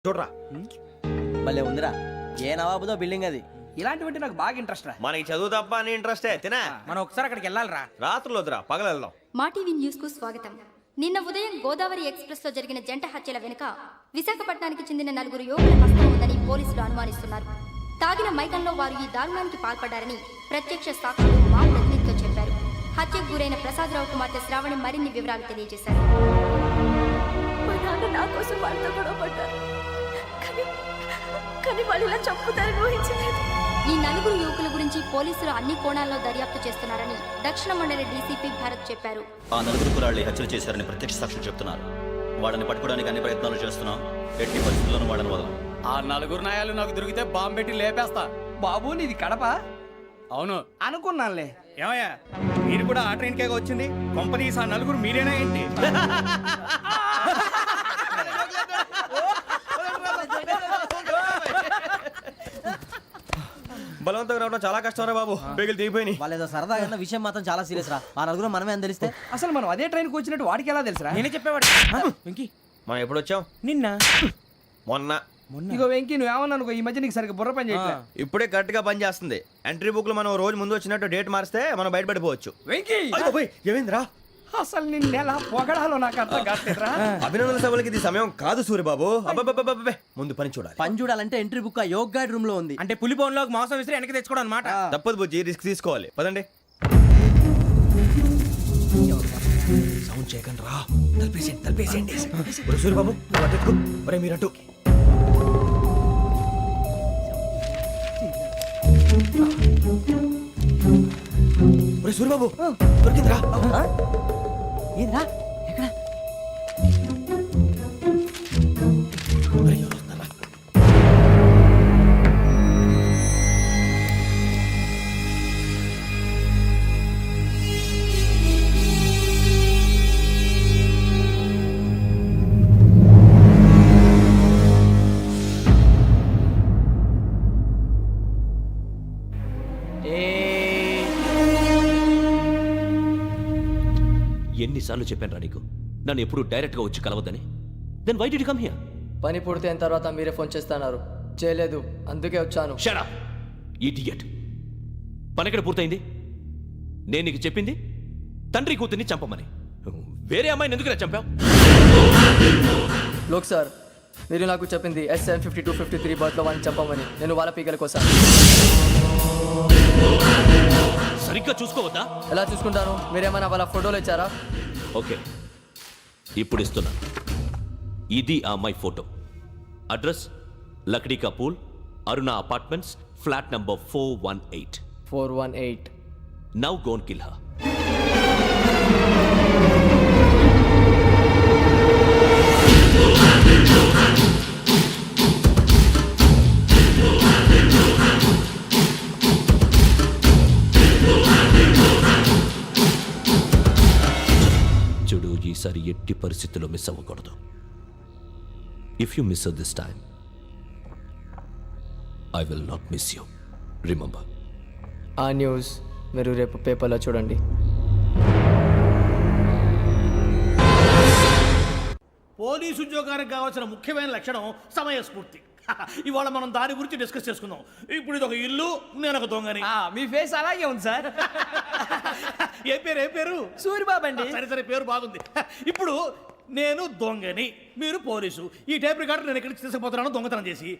చూడరా భలే ఉందిరా. ఏ నవాబుదో బిల్డింగ్ అది. ఇలాంటివంటే నాకు బాగా ఇంట్రెస్ట్ రా. మనకి చదువు తప్ప అని ఇంట్రెస్టే తినా. మనం ఒకసారి అక్కడికి వెళ్ళాలిరా. రాత్రులు వద్దురా, పగలు వెళ్దాం. మా టీవీ న్యూస్ కు స్వాగతం. నిన్న ఉదయం గోదావరి ఎక్స్ప్రెస్ లో జరిగిన జంట హత్యల వెనుక విశాఖపట్నానికి చెందిన 4 యువకుల హస్తం ఉందని పోలీసులు అనుమానిస్తున్నారు. తాగిన మైకంలో వారు ఈ దారుణానికి పాల్పడ్డారని ప్రత్యక్ష సాక్షులు మా ప్రతినిధితో చెప్పారు. హత్యకు గురైన ప్రసాదరావు కుమార్తె శ్రావణి మరిన్ని వివరాలు తెలియజేశారు. మా నాన్న నా కోసం వాళ్ళతో గొడవ పడ్డారు, కానీ వాళ్ళు ఇలా చంపుతారని ఊహించలేదు. ఈ 4 యువకుల గురించి పోలీసులు అన్ని కోణాల్లో దర్యాప్తు చేస్తున్నారని దక్షిణ మండలి డీసీపీ భరత్ చెప్పారు. ఆ 4 కురాళ్ళు హత్యలు చేశారని ప్రత్యక్ష సాక్షులు చెప్తున్నారు. వాళ్ళని పట్టుకోవడానికి అన్ని ప్రయత్నాలు చేస్తున్నాం. ఎట్టి పరిస్థితుల్లోనూ వాళ్ళని వదలం. ఆ 4 నాయాలు నాకు దొరికితే బాంబు పెట్టి లేపేస్తా. బాబు నీది కడప? అవును అనుకున్నానులే. ఏమయ్యా, మీరు కూడా ఆ ట్రైన్ కేగా వచ్చింది? కంపెనీస్ ఆ 4 మీరేనా ఏంటి? బలవంతంగా రావడం చాలా కష్టం రా బాబు. బేగులు దిగిపోయినాయి. వాళ్ళేదో సరదాగా అన్న విషయం మాత్రం చాలా సీరియస్ రా. ఆ నలుగురు మనమే అని తెలిస్తే అసలు మనం అదే ట్రైన్కి వచ్చినట్టు వాడికి ఎలా తెలుసురా? నేనే చెప్పేవాడు. వెంకీ మనం ఎప్పుడు వచ్చాం? నిన్న మొన్న. ఇగో వెంకీ, నువ్వేమన్నా అనుకో, ఈ మధ్య నీకు సరిగ్గా బుర్ర పని చేయట్లేదు. ఇప్పుడే కరెక్ట్ గా పని చేస్తుంది. ఎంట్రీ బుక్ లో మనం రోజు ముందు వచ్చినట్టు డేట్ మారిస్తే మనం బయటపడిపోవచ్చు. వెంకీ, ఏమైందిరా? అసలు నిన్న ఎలా పొగడాలో నాకు అర్థం కాట్లేదురా. అభినందన సభలకి ఇది సమయం కాదు సూర్యబాబు. అబ్బబ్బబ్బబ్బబ్బే, ముందు పని చూడాలి. పని చూడాలంటే ఎంట్రీ బుక్ ఆ యోగ్ గైడ్ రూమ్ లో ఉంది. అంటే పులి బోన్లోకి మాంసం విసిరి వెనక్కి తెచ్చుకోవడం అనమాట. తప్పదు బుజ్జి, రిస్క్ తీసుకోవాలి. పదండి. సౌండ్ చేయకండి రా. తలపేసేయండి. సూర్యబాబు నువ్వు అటు ఎత్తుకో. ఒరే మీరు అటు. ఒరే సూర్యబాబు దొరికిందిరా. ఏంద్రా ఎక్కడ? ఒరే, ఎవరు వస్తున్నారా? ఎన్నిసార్లు చెప్పాను రా నీకు, నన్ను ఎప్పుడు డైరెక్ట్ గా వచ్చి కలవద్దని? Then why did you come here? పని పూర్తయిన తర్వాత మీరే ఫోన్ చేస్తున్నారు. చేయలేదు, అందుకే వచ్చాను. Shut up idiot. పని ఎక్కడ పూర్తయింది? నేను నీకు చెప్పింది తండ్రి కూతుర్ని చంపమని. వేరే అమ్మాయిని ఎందుకు చంపావు? లోక్ సార్, మీరు నాకు చెప్పింది SN5253 బర్త్లో వాడిని చంపమని. నేను వాళ్ళ పీకల కోసం. సరిగ్గా చూసుకోవద్దా? ఎలా చూసుకుంటాను? మీరేమైనా వాళ్ళ ఫోటోలు ఇచ్చారా? ఓకే, ఇప్పుడు ఇస్తున్నా. ఇది ఆ అమ్మాయి photo. Address Lakdi ka pool, Aruna apartments, flat number 418. 418. Now go and kill her. చూడు, ఈసారి ఎట్టి పరిస్థితుల్లో మిస్ అవ్వకూడదు. If you miss this time I will not miss you. Remember. ఆ న్యూస్ మీరు రేపు పేపర్లో చూడండి. పోలీసు ఉద్యోగానికి కావాల్సిన ముఖ్యమైన లక్షణం సమయస్ఫూర్తి. ఇవాళ మనం దాని గురించి డిస్కస్ చేసుకుందాం. ఇప్పుడు ఇది ఒక ఇల్లు, నేను ఒక దొంగని. మీ ఫేస్ అలాగే ఉంది సార్. ఏ పేరు? సూరిబాబు అండి. సరే పేరు బాగుంది. ఇప్పుడు నేను దొంగని, మీరు పోలీసు. ఈ టైప్ రికార్డు నేను ఎక్కడికి తీసుకుపోతున్నాను దొంగతనం చేసి.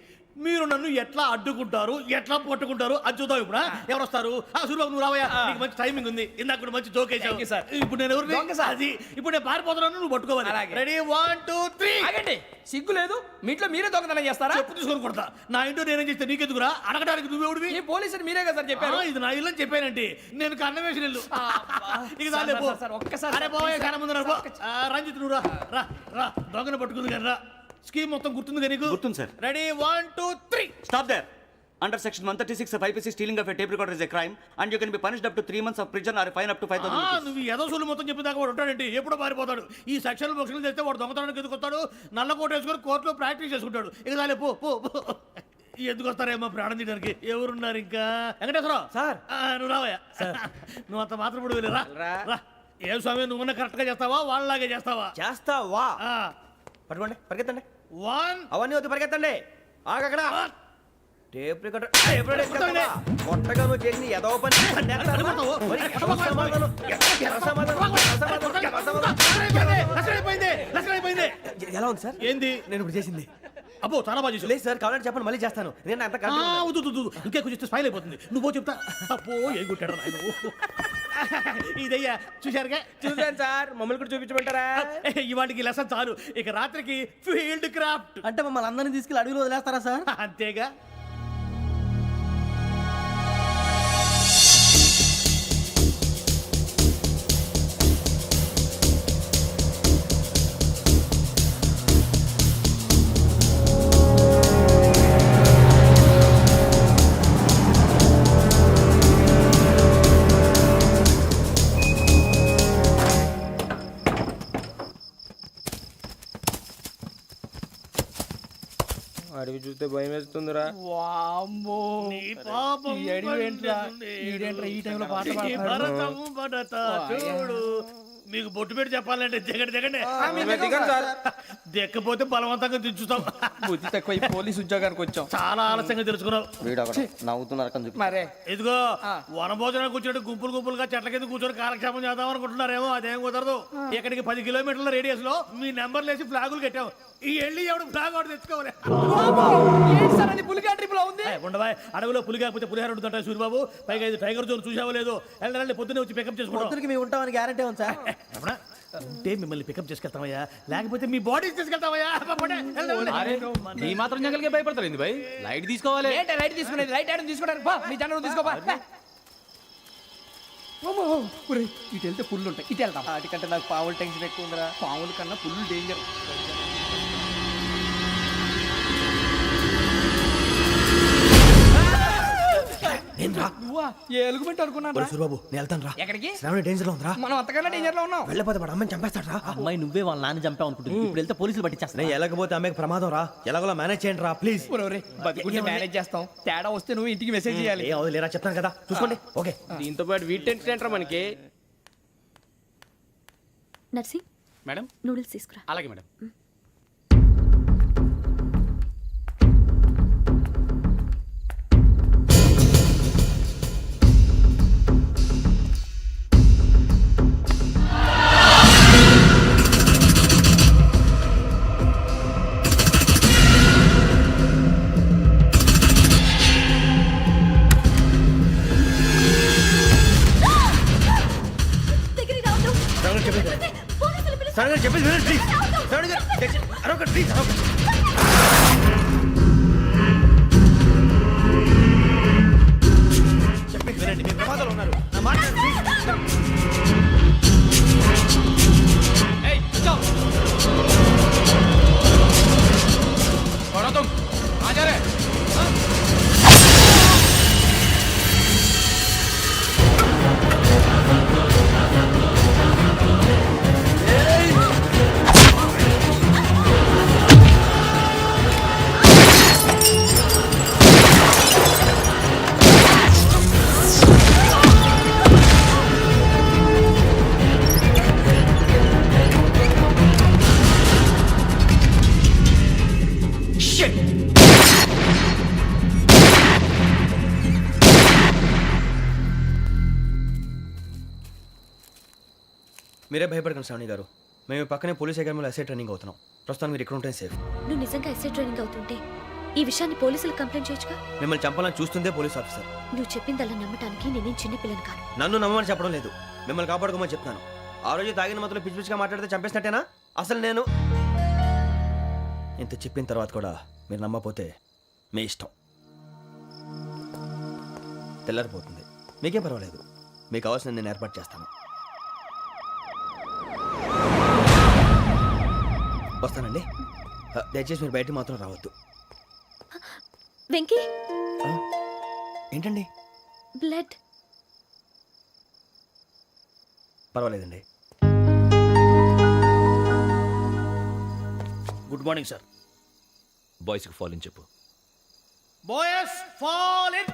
మీరు నన్ను ఎట్లా అడ్డుకుంటారు, ఎట్లా పట్టుకుంటారు అది చూద్దాం. ఇప్పుడు ఎవరు వస్తారు? సూరిబాబు నువ్వు రావయ్యా, నీకు మంచి టైమింగ్ ఉంది. ఇందాక కూడా మంచి జోక్ వేసావు సార్. ఇప్పుడు నేను ఎవరు? అది ఇప్పుడు నేను పారిపోతున్నాను, నువ్వు పట్టుకోవాలి. రెడీ 1 2 3. ఆగండి, సిగ్గు లేదు? మీ ఇంట్లో మీరే దొంగతనం చేస్తారా? చెప్పు తీసుకొని కొడతా. నా ఇంట్లో నేనేం చేస్తే నీకెందుకురా? అడగడానికి నువ్వెవడివి? ఈ పోలీసులు మీరే కదా సార్ చెప్పారు. ఇది నా ఇల్లు అని చెప్పానండి. నేను కన్న వేసిన ఇల్లు. ఒక్కసారి రంజిత్ నువ్వు రా రా. దొంగను పట్టుకుంది కానీ రా. స్కీమ్ మొత్తం గుర్తుంది కానీ? గుర్తుంది sir. Ready 1 2 3. Stop there. Under section 136 of IPC, stealing of a tape recorder is a crime and you can be punished up to 3 months of prison or a fine up to 5,000 rupees. నువ్వు ఏదో సొల్లు మొత్తం చెప్పిన దాకా వాడు ఉంటాడండి. ఎప్పుడో పారిపోతాడు. ఈ సెక్షన్ బొక్షన్లు చేస్తే వాడు దొంగతనానికి ఎందుకు వస్తాడు? నల్ల కోట వేసుకొని కోర్టులో ప్రాక్టీస్ చేసుకుంటాడు. ఇక చాలే పో. ఎందుకు వస్తారేమో ప్రాణం తీయడానికి. ఎవరున్నారు ఇంకా? వెంకటేశ్వరరావు సార్, నువ్వు రావయ్యా. నువ్వు అంత మాత్రం ఇప్పుడు వెళ్ళి రా. ఏ స్వామి, నువ్వున్న కరెక్ట్ గా చేస్తావా వాళ్ళలాగే చేస్తావా? చేస్తావా? పట్టుకోండి, పరిగెత్తండి. 1 అవన్నీ వద్దు పరిగెత్తండి ఆగక్కడ టేప్ రికార్డర్ కొట్టగా నువ్వు చేసి ఏదో పని ఎలా ఉంది సార్ ఏంది నేను ఇప్పుడు చేసింది అబ్బో చాలా బాగా చేసావు. లేదు సార్ కావాలంటే చెప్పండి మళ్ళీ చేస్తాను నేను అంత ఆ, వద్దు, వద్దు, వద్దు. ఇంకే కొంచెం స్మైల్ అయిపోతుంది నువ్వు చెప్తా అబ్బో ఏం కొట్టాడు నాయన ఇదయ్యా చూశారుగా చూసాను సార్ మమ్మల్ని కూడా చూపించమంటారా? ఇవాటికి లెసన్ చాలు ఇక రాత్రికి ఫీల్డ్ క్రాఫ్ట్ అంటే మమ్మల్ని అందరినీ తీసుకెళ్ళి అడుగులు వదిలేస్తారా సార్? అంతేగా. అడవి చూస్తే భయం వేస్తుందిరా. నీ పాపం ఈ అడవి ఏంట్రా? పండుతుంది. ఈడేంట్రా ఈ టైంలో పాట ఈ పాడుతున్నాడు? భరతము భరత చూడు. మీకు బొట్టు పెట్టి చెప్పాలంటే దిగండి దిగండి మేము దిగం సార్. దిక్కపోతే బలవంతంగా దించుతాం. బుద్ధి తక్కువ ఈ పోలీస్ ఉద్యోగానికి వచ్చాం. చాలా ఆలస్యంగా తెలుసుకున్నావు. వీడు అక్కడ నవ్వుతున్నారు కని చూపి. మరే ఇదిగో వనభోజనానికి కూర్చోండి గుంపులు గుంపులుగా చెట్ల కింద కూర్చొని కాలక్షేపం చేద్దాం అనుకుంటున్నారేమో అదేం కుదరదు. ఇక్కడికి 10 కిలోమీటర్ల రేడియస్ లో మీ నెంబర్లు వేసి ఫ్లాగులు కట్టాము. ఈ వెళ్ళి ఎవడు ఫ్లాగ్ ఒకటి తెచ్చుకోవాలి. పులిగా ట్రిప్ లో ఉంది. ఉండవా అడవిలో పులి కాకపోతే పులిహార ఉంటుంటాయి సూర్యబాబు. పైగా ఇది టైగర్ జోన్ చూసావో లేదో. వెళ్ళండి పొద్దున్నే వచ్చి పికప్ చేసుకుంటాం. పొద్దునకి మేము ఉంటామని గ్యారంటీ ఉంది సార్. రమణ, అంటే మిమ్మల్ని పికప్ చేసుకెళ్తామయ్యా లేకపోతే మీ బాడీ తీసుకెళ్తామయ్యా. పోనీ, వెళ్ళండి. ఈ మాత్రం జంగల్కే భయపడతారు భయ్. లైట్ తీసుకోవాలి. ఏంటి లైట్ తీసుకునేది? లైట్ ఆడని తీసుకుంటారు. బా మీ జనం తీసుకోబా. ఇటు వెళ్తే పుల్లు ఉంటాయి. ఇటు వెళ్తాం. వాటికంటే నాకు పావులు టెన్షన్ ఎక్కువ ఉందిరా. పాముల కన్నా పుల్లు డేంజర్. నేను రా నువ్వా ఏ ఎలుగుబెట్టి అనుకున్నాను. సూరిబాబు నేను వెళ్తాను రా ఎక్కడికి? శ్రావణి డేంజర్ లో ఉందిరా మనం అంతకన్నా డేంజర్ లో ఉన్నాం. వెళ్ళపోతే వాడు అమ్మని చంపేస్తాడు రా అమ్మాయి నువ్వే వాళ్ళ నాన్న చంపావు అనుకుంటుంది. ఇప్పుడు వెళ్తే పోలీసులు పట్టించేస్తా. నేను వెళ్ళకపోతే అమ్మకి ప్రమాదం రా ఎలాగోలా మేనేజ్ చేయండి రా ప్లీజ్ ఒరే బతికుంటే మేనేజ్ చేస్తాం. తేడా వస్తే నువ్వు ఇంటికి మెసేజ్ చేయాలి. ఏ అవుదు లేరా చెప్తాను కదా చూసుకోండి ఓకే దీంతో పాటు వీటి టెన్షన్ ఏంట్రా మనకి. నర్సి మేడం నూడిల్స్ తీసుకురా. అలాగే మేడం. దగ్గరికి రావద్దు. శ్రావణి చెప్పేది పోలీసులు పిలుస్తారు. శ్రావణి గారు చెప్పేది వినండి ప్లీజ్ శ్రావణి గారు అరొకటి ప్లీజ్ అరొకటి చెప్పేది వినండి మీ ప్రమాదాలు ఉన్నారు నా మాట వినండి, please. మీరే భయపడకండి శ్రావణి గారు మేము పక్కనే పోలీస్ అకాడమీలో ఎస్ఐ ట్రైనింగ్ అవుతున్నాం ప్రస్తుతానికి మీరు ఇక్కడ ఉంటే సేఫ్ నువ్వు నిజంగా ఎస్ఐ ట్రైనింగ్ అవుతుంటే ఈ విషయాన్ని పోలీసులకు కంప్లైంట్ చేయొచ్చుగా. మిమ్మల్ని చంపాలని చూస్తుందే పోలీస్ ఆఫీసర్ నువ్వు చెప్పిందల్లా నమ్మటానికి నేనేం చిన్నపిల్లని కాను. నన్ను నమ్మమని చెప్పడం లేదు మిమ్మల్ని కాపాడుకోమని చెప్తాను ఆ రోజు తాగిన మొదలు పిచ్చి పిచ్చిగా మాట్లాడితే చంపేసినట్టేనా అసలు నేను ఇంత చెప్పిన తర్వాత కూడా మీరు నమ్మపోతే మీ ఇష్టం తెల్లారిపోతుంది మీకేం పర్వాలేదు మీకు కావాల్సిన నేను ఏర్పాటు చేస్తాను వస్తానండి దయచేసి మీరు బయట మాత్రం రావద్దు వెంకీ ఏంటండి బ్లడ్. పర్వాలేదండి గుడ్ మార్నింగ్ సార్. బాయ్స్కి ఫాల్ అని చెప్పు. Boys fall in.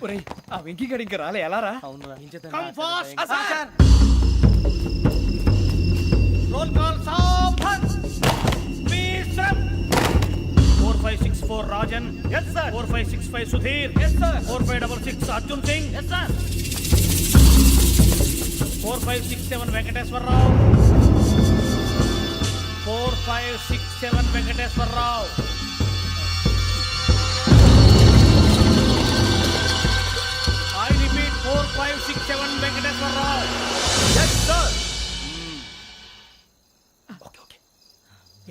ఒరే ఆ వెంకీ గడి ఇంకా రాలే ఎలా రా? అవునురా. Come fast sir. Yes, sir. 4565 Sudhir. Yes, sir. 4566 Arjun Singh. Yes, sir. 4567 Venkateswar Rao. 4567 Venkateswar Rao. I repeat 4567 Venkateswar Rao. Yes, sir. Okay okay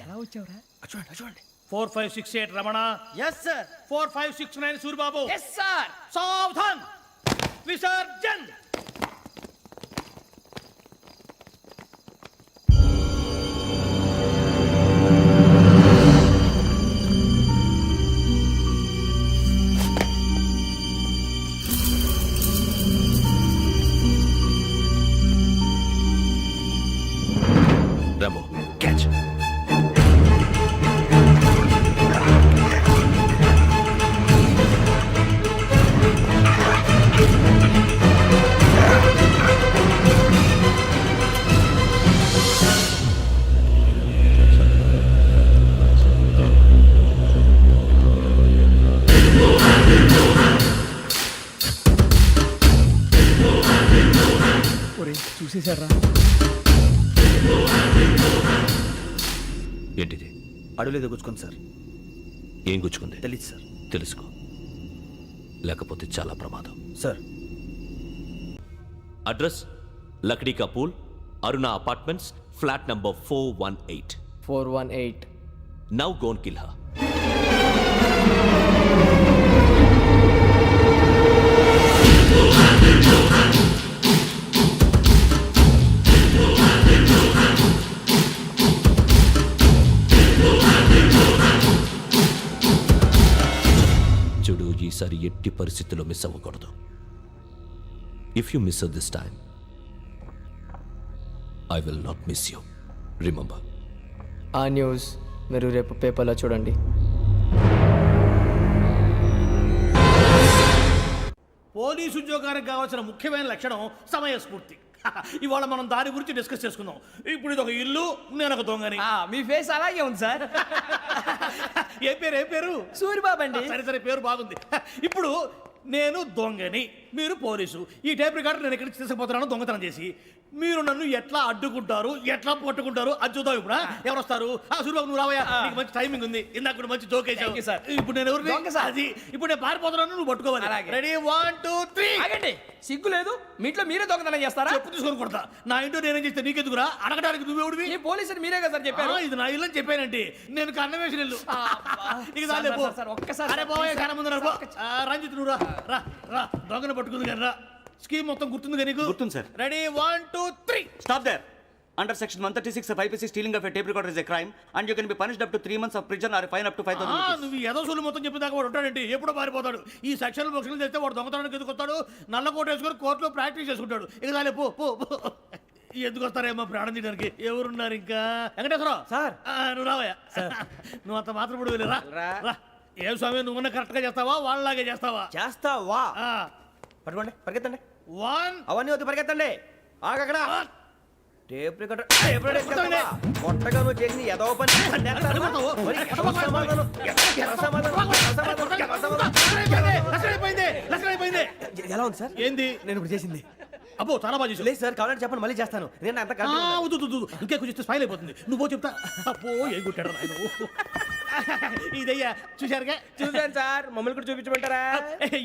ఎలా వచ్చావురా? చూడండి చూడండి 4568 Ramana. Yes sir 4569 Surbabu. Yes sir. Savdhan. Visarjan. Rambo catch. ఒరే చూసేశారా? ఏంటిది? అడవిలో గుచ్చుకోండి sir. ఏం గుచ్చుకుంది? తెలీదు సార్. తెలుసుకో, లేకపోతే చాలా ప్రమాదం. Sir address Lakdi ka Pul, Aruna apartments, flat number 418. 418. Now gone kill her. చూడు, ఈసారి ఎట్టి పరిస్థితుల్లో మిస్ అవ్వకూడదు. If you miss this time, I will not miss you. Remember. ఆ న్యూస్ మీరు రేపు పేపర్లో చూడండి. పోలీసు ఉద్యోగానికి కావాల్సిన ముఖ్యమైన లక్షణం సమయస్ఫూర్తి. ఇవాళ మనం దాని గురించి డిస్కస్ చేసుకుందాం. ఇప్పుడు ఇది ఒక ఇల్లు, నేను ఒక దొంగని. మీ ఫేస్ అలాగే ఉంది సార్. ఏ పేరు? సూరిబాబు అండి. సరే పేరు బాగుంది. ఇప్పుడు నేను దొంగని, మీరు పోలీసు. ఈ టైప్ రికార్డు నేను ఎక్కడికి తీసుకుపోతున్నాను దొంగతనం చేసి. మీరు నన్ను ఎట్లా అడ్డుకుంటారు, ఎట్లా పట్టుకుంటారు అది చూద్దాం. ఇప్పుడు ఎవరు వస్తారు? సూరిబాబు నువ్వు రావయ్యా, నీకు మంచి టైమింగ్ ఉంది. ఇందాక కూడా మంచి జోక్ వేసావు. Thank you, sir. ఇప్పుడు నేను ఎవరు? దొంగ సార్. అది ఇప్పుడు నేను పారిపోతున్నాను, నువ్వు పట్టుకోవాలి. అలాగే. రెడీ 1 2 3. ఆగండి, సిగ్గు లేదు? మీ ఇంట్లో మీరే దొంగతనం చేస్తారా? చెప్పు తీసుకొని కొడతా. నా ఇంటో నేనేం చేస్తే నీకెందుకురా? అడగడానికి నువ్వెవడివి? ఈ పోలీసులు మీరే కదా సార్ చెప్పారు. ఇది నా ఇల్లు అని చెప్పానండి. నేను కన్న వేసిన ఇల్లు. ఇక చాలే పో. సార్, ఒక్కసారి అరే బాబాయ్ కన్న ముందు రా. రంజిత్ నువ్వు రా దొంగను పట్టుకుంది కానీ రా. స్కీమ్ మొత్తం గుర్తుంది కదా నీకు? గుర్తుంది sir. Ready 1 2 3. Stop there. Under section 136 of IPC, stealing of a tape recorder is a crime, and you can be punished up to 3 months of prison or a fine up to 5,000 rupees. నువ్వు ఏదో సూలు మొత్తం చెప్పేదాకా వాడు ఉంటాడండి. ఎప్పుడో పారిపోతాడు. ఈ section బొక్షన్లు చేస్తే వాడు దొంగతనానికి ఎందుకు వస్తాడు? నల్ల కోట వేసుకొని కోర్టులో ప్రాక్టీస్ చేసుకుంటాడు. ఇక చాలే పో. ఎందుకు వస్తారేమో ప్రాణం తీయడానికి? ఎవరున్నారు ఇంకా? వెంకటేశ్వరరావు సార్. నువ్వు రావయ్యా. నువ్వు అంత మాత్రం ఇప్పుడు వెళ్ళి రా. ఏం స్వామి, నువ్వున్న కరెక్ట్ గా చేస్తావా, వాళ్ళలాగే చేస్తావా? చేస్తావా? పట్టుకోండి, పరిగెత్తండి. 1 అవన్నీ వద్దు, పరిగెత్తండి. ఆగక్కడ టేప్ రికార్డర్ కొట్టగా నువ్వు చేసిన ఏదో పని. ఎలా ఉంది సార్? ఏంది నేను ఇప్పుడు చేసింది? అబ్బో చాలా బాగా చేసావు. లేదు సార్, కావాలంటే చెప్పండి, మళ్ళీ చేస్తాను. నేను అంత ఇంకే కొంచెం స్మైల్ అయిపోతుంది. నువ్వు చెప్తా. అబ్బో ఏ కొట్టాడు నాయన. ఇదయ్యా చూశారుగా? చూసాను సార్, మమ్మల్ని కూడా చూపించమంటారా?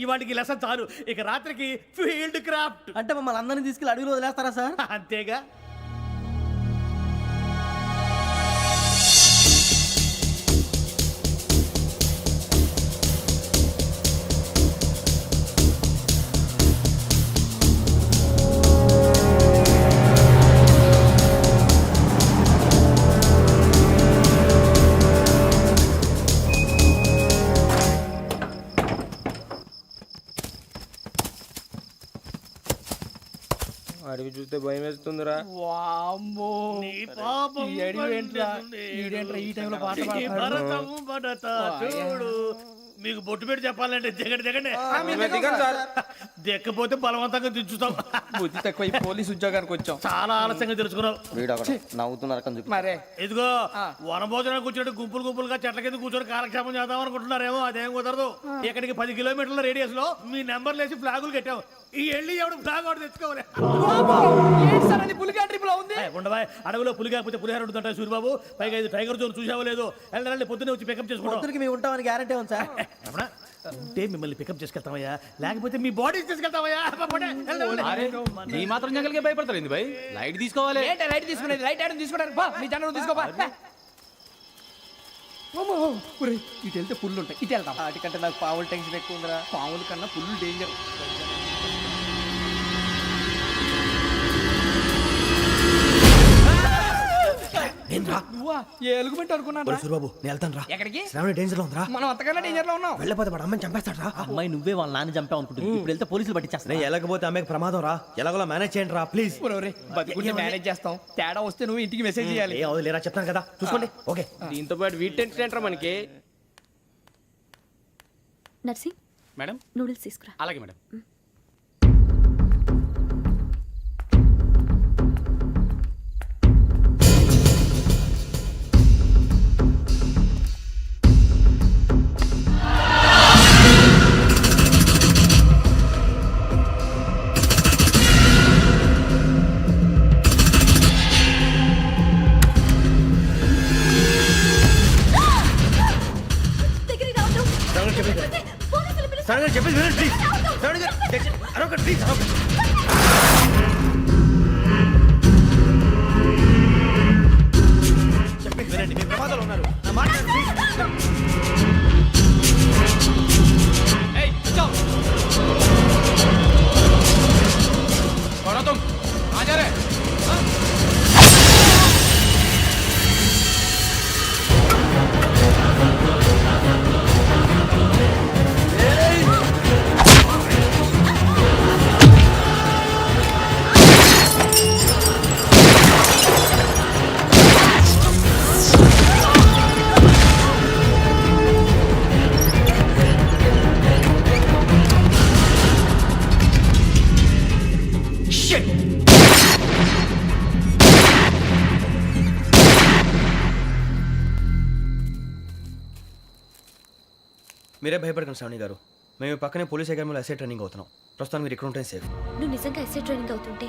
ఇవాటికి లెసన్ చాలు. ఇక రాత్రికి ఫీల్డ్ క్రాఫ్ట్. అంటే మమ్మల్ని అందరినీ తీసుకెళ్ళి అడవిలో వదిలేస్తారా సార్? అంతేగా. అడవి చూస్తే భయం వేస్తుందిరా. నీ పాపం ఈ అడవి ఏంట్రా? పండుతుంది. ఈడేంట్రా ఈ టైంలో పాట ఈ పాడుతున్నాడు? భరతం పడతా చూడు. మీకు బొట్టు పెట్టి చెప్పాలంటే దిగండి దిగండి దిగండి సార్. దిక్కపోతే బలవంతంగా దించుతాం బుద్ధి తక్కువ ఈ పోలీస్ ఉద్యోగానికి వచ్చాం. చాలా ఆలస్యంగా తెలుసుకున్నావు. వీడు ఒకడు నవ్వుతున్నారు కొంచెం. మరే ఇదిగో వనభోజనానికి కూర్చొని గుంపులు గుంపులుగా చెట్ల కింద కూర్చొని కాలక్షేపం చేద్దాం అనుకుంటున్నారేమో, అదేం కుదరదు. ఇక్కడికి 10 కిలోమీటర్ల రేడియస్ లో మీ నెంబర్లు వేసి ఫ్లాగులు కట్టాం. ఈ వెళ్ళి ఎవడు ఫ్లాగ్ ఒకటి తెచ్చుకోవాలి. పులిగా ట్రిప్ లో ఉంది. ఉండవా అడవిలో పులి కాకపోతే పులిహార ఉంటుంటా సూరిబాబు. పైగా ఇది టైగర్ జోన్ చూసావో లేదో. వెళ్ళండి పొద్దున్నే వచ్చి పికప్ చేసుకుంటాం. పొద్దునకి మేము ఉంటామని గ్యారంటీ ఉంది సార్. ఏమన్నా? ఉంటే మిమ్మల్ని పికప్ చేసుకెళ్తామయ్యా, లేకపోతే మీ బాడీ తీసుకెళ్తామయ్యా. పోనీ, వెళ్ళండి. ఈ మాత్రం జంగల్కే భయపడతారు భయ్. లైట్ తీసుకోవాలి. లైట్ తీసుకునేది లైట్ ఆడని తీసుకోవడానికి బా మీ జనం తీసుకోబా. ఇటు వెళ్తే పుల్లు ఉంటాయి, ఇటు వెళ్తాం. వాటికంటే నాకు పావుల టెన్షన్ ఎక్కువ ఉందిరా. పాముల కన్నా పుల్లు డేంజర్. నేను రా నువ్వా ఏ ఎలుగుబెట్టి అనుకున్నాను రా. సూరిబాబు నేను వెళ్తాను రా. ఎక్కడికి? శ్రావణి డేంజర్ లో ఉందిరా. మనం అంతకన్నా డేంజర్ లో ఉన్నాం. వెళ్ళపోతే వాడు అమ్మని చంపేస్తాడు రా. అమ్మాయి నువ్వే వాళ్ళ నాన్న చంపావు అనుకుంటుంది. ఇప్పుడు వెళ్తే పోలీసులు పట్టించేస్తా. నేను వెళ్ళకపోతే అమ్మకి ప్రమాదం రా. ఎలాగోలా మేనేజ్ చేయండి రా ప్లీజ్. బతుకుంటే మేనేజ్ చేస్తాం. తేడా వస్తే నువ్వు ఇంటికి మెసేజ్ చేయాలి. ఏ అవును లేరా చెప్తాను కదా చూసుకోండి. ఓకే దీంతో పాటు వీటి టెన్షన్ ఏంట్రా మనకి. నర్సింగ్ మేడం నూడిల్స్ తీసుకురా. అలాగే మేడం. దగ్గరికి రావద్దు. శ్రావణి చెప్పేది పోలీసులు పిలుస్తారు. శ్రావణి చెప్పేది వినండి ప్లీజ్. శ్రావణి గారు అరొకటి ప్లీజ్. చెప్పేది వినండి, మీరు ప్రమాదాలు ఉన్నారు. నా మాట వినండి, ప్లీజ్. మీరే భయపడకండి శ్రావణి గారు. మేము పక్కనే పోలీస్ అకాడమీలో ఎస్ఐ ట్రైనింగ్ అవుతున్నాం. ప్రస్తుతం మీరు ఇక్కడ ఉంటే సేఫ్. నువ్వు నిజంగా ఎస్ఐ ట్రైనింగ్ అవుతుంటే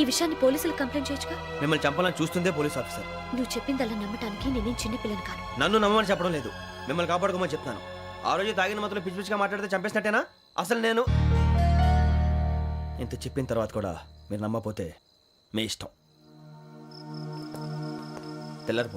ఈ విషయాన్ని పోలీసులకు కంప్లైంట్ చేయొచ్చుగా. మిమ్మల్ని చంపాలని చూస్తుందే పోలీస్ ఆఫీసర్. నువ్వు చెప్పిందల్లా నమ్మటానికి నేనేం చిన్న పిల్లని కాను. నన్ను నమ్మమని చెప్పడం లేదు, మిమ్మల్ని కాపాడుకోమని చెప్తున్నాను. ఆ రోజు తాగిన మాత్రం పిచ్చి పిచ్చిగా మాట్లాడితే చంపేసినట్టేనా? అసలు నేను ఇంత చెప్పిన తర్వాత కూడా మీరు నమ్మపోతే మీ ఇష్టం. తెల్లరిపో